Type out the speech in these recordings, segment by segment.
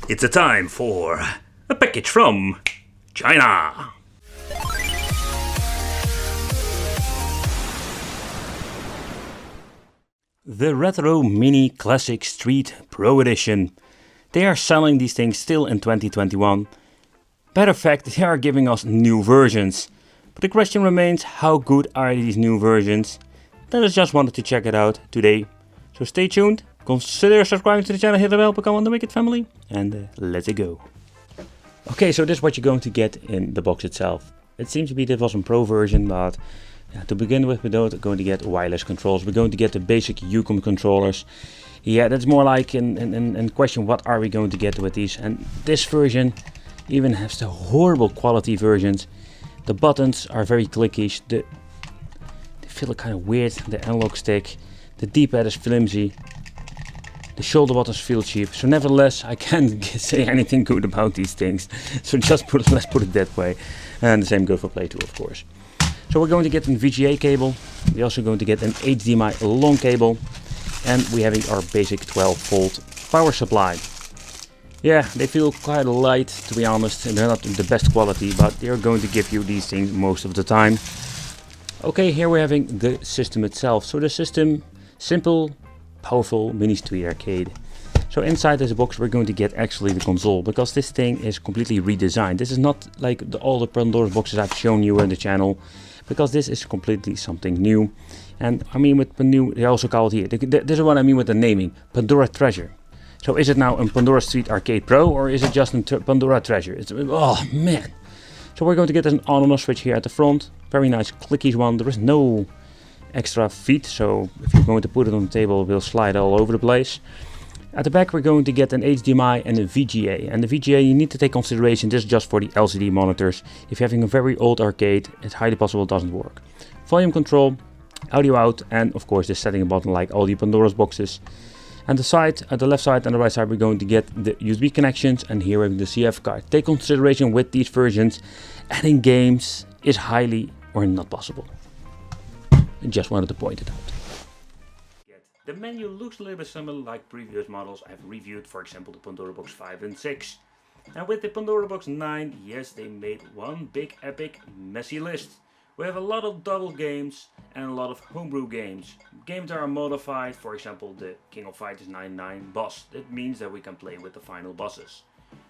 It's a time for a package from China. The Retro Mini Classic Street Pro Edition. They are selling these things still in 2021. Matter of fact, they are giving us new versions. But the question remains, how good are these new versions? Then I just wanted to check it out today. So stay tuned, consider subscribing to the channel, hit the bell, become one of the Wicked family, and let's go. Okay, so this is what you're going to get in the box itself. It seems to be this was a Pro version, but to begin with, we're going to get wireless controls. We're going to get the basic Ucom controllers. Yeah, that's more like in question, what are we going to get with these? And this version even has the horrible quality versions. The buttons are very clickish. They feel kind of weird. The analog stick. The D-pad is flimsy. The shoulder buttons feel cheap. So nevertheless, I can't say anything good about these things. So let's put it that way. And the same goes for Play 2, of course. So we're going to get a VGA cable. We're also going to get an HDMI long cable. And we're having our basic 12-volt power supply. Yeah, they feel quite light, to be honest. And they're not the best quality, but they're going to give you these things most of the time. Okay, here we're having the system itself. So the system, simple, powerful mini street arcade. So inside this box we're going to get actually the console, because this thing is completely redesigned. This is not like all the Pandora's boxes I've shown you on the channel, because this is completely something new. And I mean with new, they also call it here, this is what I mean with the naming, Pandora Treasure. So is it now a Pandora Street Arcade Pro, or is it just a Pandora Treasure? It's, oh man. So we're going to get an on and off switch here at the front. Very nice clicky one. There is no extra feet, so if you're going to put it on the table, it will slide all over the place. At the back we're going to get an HDMI and a VGA. And the VGA, you need to take consideration, this is just for the LCD monitors. If you're having a very old arcade, it's highly possible it doesn't work. Volume control, audio out, and of course the setting button like all the Pandora's boxes. And the side, at the left side and the right side, we're going to get the USB connections, and here we have the CF card. Take consideration with these versions, adding games is highly or not possible. I just wanted to point it out. The menu looks a little bit similar like previous models I've reviewed, for example the Pandora Box 5 and 6. And with the Pandora Box 9, yes, they made one big epic messy list. We have a lot of double games and a lot of homebrew games. Games that are modified, for example the King of Fighters 99 boss. That means that we can play with the final bosses.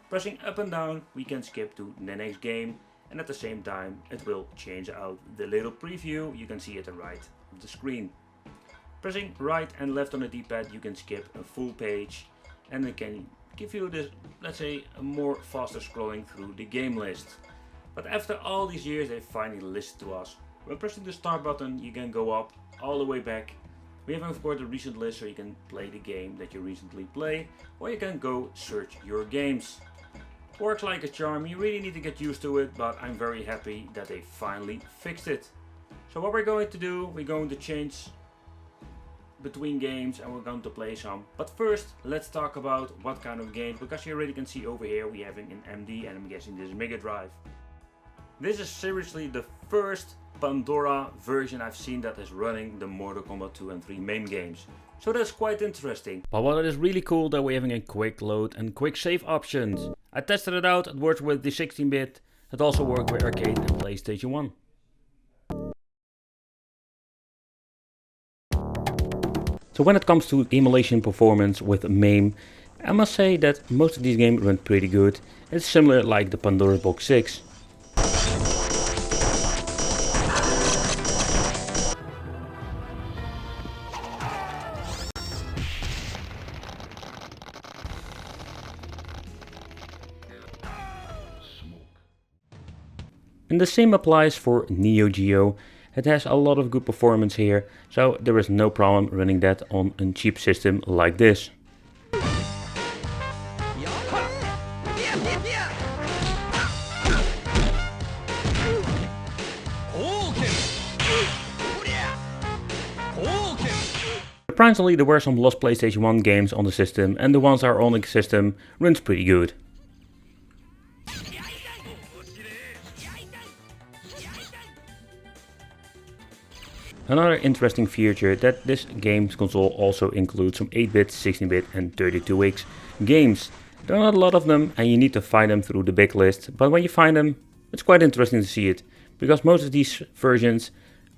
Pressing up and down we can skip to the next game, and at the same time it will change out the little preview. You can see it at the right of the screen. Pressing right and left on the D-pad you can skip a full page, and it can give you this, let's say, a more faster scrolling through the game list. But after all these years they finally listened to us. When pressing the start button you can go up all the way back. We have of course the recent list, so you can play the game that you recently played, or you can go search your games. Works like a charm, you really need to get used to it, but I'm very happy that they finally fixed it. So what we're going to do, we're going to change between games and we're going to play some. But first let's talk about what kind of games, because you already can see over here we having an MD, and I'm guessing this is Mega Drive. This is seriously the first Pandora version I've seen that is running the Mortal Kombat 2 and 3 main games. So that's quite interesting. But what is really cool that we're having a quick load and quick save options. I tested it out, it works with the 16-bit, it also works with arcade and PlayStation 1. So when it comes to emulation performance with MAME, I must say that most of these games run pretty good. It's similar like the Pandora's Box 6. And the same applies for Neo Geo. It has a lot of good performance here, so there is no problem running that on a cheap system like this. Surprisingly, there were some lost PlayStation 1 games on the system, and the ones that are on the system runs pretty good. Another interesting feature that this games console also includes some 8-bit, 16-bit and 32X games. There are not a lot of them and you need to find them through the big list, but when you find them, it's quite interesting to see it, because most of these versions,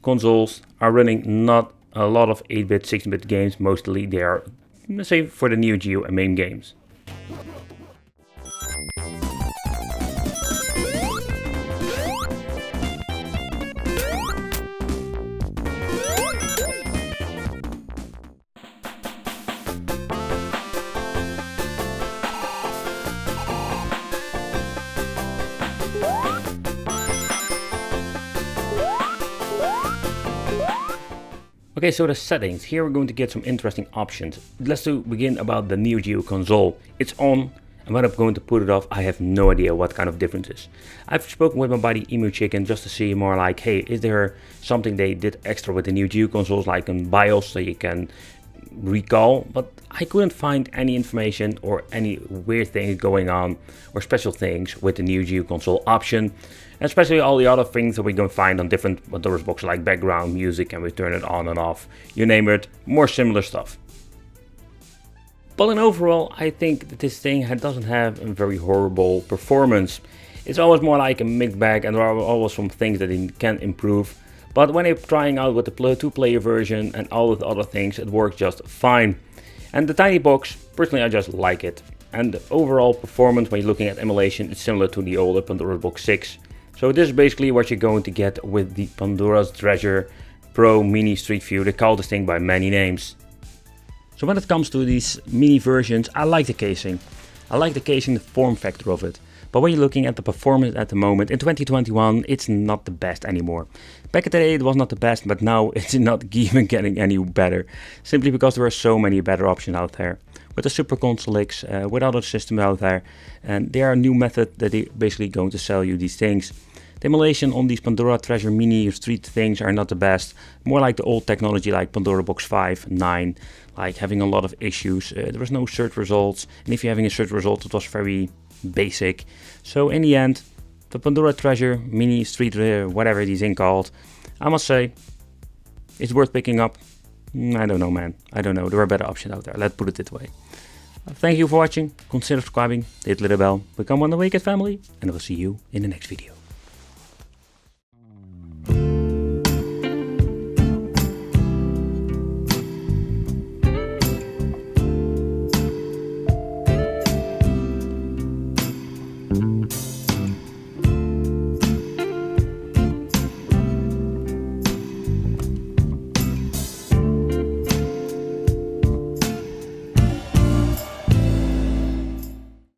consoles, are running not a lot of 8-bit, 16-bit games. Mostly they are, let's say, for the Neo Geo and MAME games. Okay, so the settings. Here we're going to get some interesting options. Let's begin about the Neo Geo console. It's on, and when I'm going to put it off, I have no idea what kind of differences. I've spoken with my buddy Emu Chicken just to see more like, hey, is there something they did extra with the Neo Geo consoles, like in BIOS, so you can recall, but I couldn't find any information or any weird things going on or special things with the Neo Geo console option, especially all the other things that we can find on different Pandora's boxes, like background music, and we turn it on and off, you name it, more similar stuff. But in overall, I think that this thing doesn't have a very horrible performance. It's always more like a mixed bag, and there are always some things that it can improve. But when I'm trying out with the 2-player version and all of the other things, it works just fine. And the tiny box, personally I just like it. And the overall performance when you're looking at emulation is similar to the older Pandora's Box 6. So this is basically what you're going to get with the Pandora's Treasure Pro Mini Street View. They call this thing by many names. So when it comes to these mini versions, I like the casing. I like the casing, the form factor of it. But when you're looking at the performance at the moment, in 2021, it's not the best anymore. Back in the day it was not the best, but now it's not even getting any better. Simply because there are so many better options out there. With the Super Console X, with other systems out there. And there are new methods that they're basically going to sell you these things. The emulation on these Pandora Treasure Mini Street things are not the best. More like the old technology like Pandora Box 5, 9. Like having a lot of issues. There was no search results. And if you're having a search result, it was very basic. So in the end, the Pandora Treasure Mini Street, whatever it is called, I must say, it's worth picking up. I don't know, man. I don't know. There are better options out there. Let's put it this way. Thank you for watching. Consider subscribing, hit the little bell, become one of the Waked family, and I will see you in the next video.